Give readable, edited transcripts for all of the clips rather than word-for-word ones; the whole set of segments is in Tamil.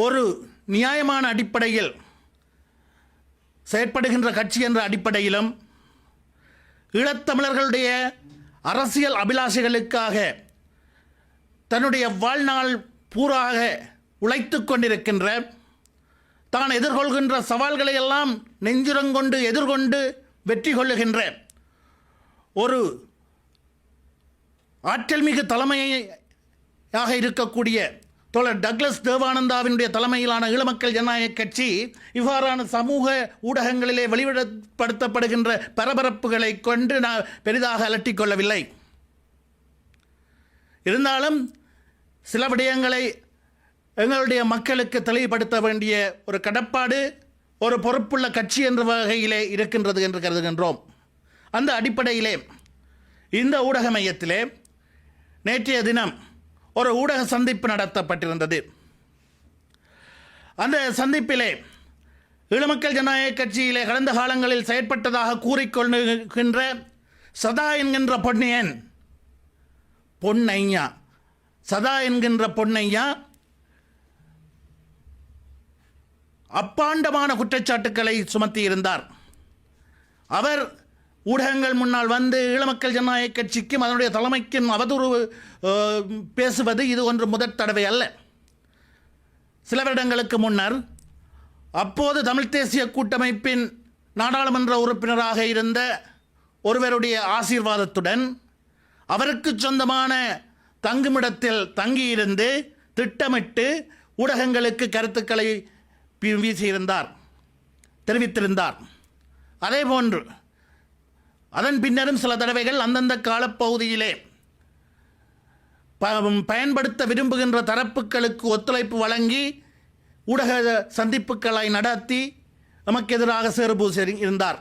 ஒரு நியாயமான அடிப்படையில் செயற்படுகின்ற கட்சி என்ற அடிப்படையிலும் ஈழத்தமிழர்களுடைய அரசியல் அபிலாஷைகளுக்காக தன்னுடைய வாழ்நாள் பூராக உழைத்து கொண்டிருக்கின்ற, தான் எதிர்கொள்கின்ற சவால்களை எல்லாம் நெஞ்சுரங்கொண்டு எதிர்கொண்டு வெற்றி கொள்ளுகின்ற ஒரு ஆற்றல்மிகு தலைமையாக இருக்கக்கூடிய தோழர் டக்ளஸ் தேவானந்தாவினுடைய தலைமையிலான ஈழமக்கள் ஜனநாயக கட்சி இவ்வாறான சமூக ஊடகங்களிலே வெளிப்படுத்தப்படுகின்ற பரபரப்புகளை கொண்டு நான் பெரிதாக அலட்டிக்கொள்ளவில்லை. இருந்தாலும் சில விடயங்களை எங்களுடைய மக்களுக்கு தெளிவுபடுத்த வேண்டிய ஒரு கடப்பாடு ஒரு பொறுப்புள்ள கட்சி என்ற வகையிலே இருக்கின்றது என்று கருதுகின்றோம். அந்த அடிப்படையிலே இந்த ஊடக மையத்திலே நேற்றைய தினம் ஒரு ஊடக சந்திப்பு நடத்தப்பட்டிருந்தது. அந்த சந்திப்பிலே ஈழமக்கள் ஜனநாயக கட்சியிலே கடந்த காலங்களில் செயற்பட்டதாக கூறிக்கொள்கின்ற சதா என்கின்ற பொன்னையா சதா என்கின்ற பொன்னையா அப்பாண்டமான குற்றச்சாட்டுக்களை சுமத்தியிருந்தார். அவர் ஊடகங்கள் முன்னால் வந்து ஈழமக்கள் ஜனநாயக கட்சிக்கும் அதனுடைய தலைமைக்கும் அவதூறு பேசுவது இது ஒன்று முதற் தடவை அல்ல. சில வருடங்களுக்கு முன்னர் அப்போது தமிழ்த் தேசிய கூட்டமைப்பின் நாடாளுமன்ற உறுப்பினராக இருந்த ஒருவருடைய ஆசீர்வாதத்துடன் அவருக்கு சொந்தமான தங்குமிடத்தில் தங்கியிருந்து திட்டமிட்டு ஊடகங்களுக்கு கருத்துக்களை வீசியிருந்தார், தெரிவித்திருந்தார். அதேபோன்று அதன் பின்னரும் சில தடவைகள் அந்தந்த காலப்பகுதியிலே பயன்படுத்த விரும்புகின்ற தரப்புகளுக்கு ஒத்துழைப்பு வழங்கி ஊடக சந்திப்புகளை நடத்தி நமக்கு எதிராக சேறுபூசி இருந்தார்.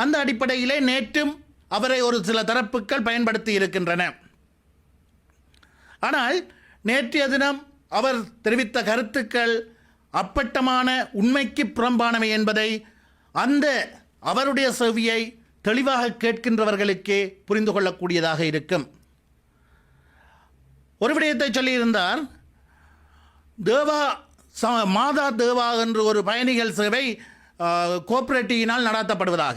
அந்த அடிப்படையிலே நேற்றும் அவரை ஒரு சில தரப்புகள் பயன்படுத்தி இருக்கின்றன. ஆனால் நேற்றைய தினம் அவர் தெரிவித்த கருத்துக்கள் அப்பட்டமான உண்மைக்கு புறம்பானவை என்பதை அந்த அவருடைய செவியை தெளிவாக கேட்கின்றவர்களுக்கே புரிந்து கொள்ளக்கூடியதாக இருக்கும். ஒரு விடயத்தை சொல்லியிருந்தார், மாதா தேவா என்று ஒரு பயணிகள் சேவை கோஆபரேட்டிவினால் நடாத்தப்படுவதாக.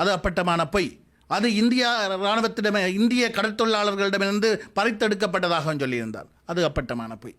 அது அப்பட்டமான பொய். அது இந்தியா இராணுவத்திடமே இந்திய கடற்தொழிலாளர்களிடமிருந்து பறித்தெடுக்கப்பட்டதாக சொல்லியிருந்தார். அது அப்பட்டமான பொய்.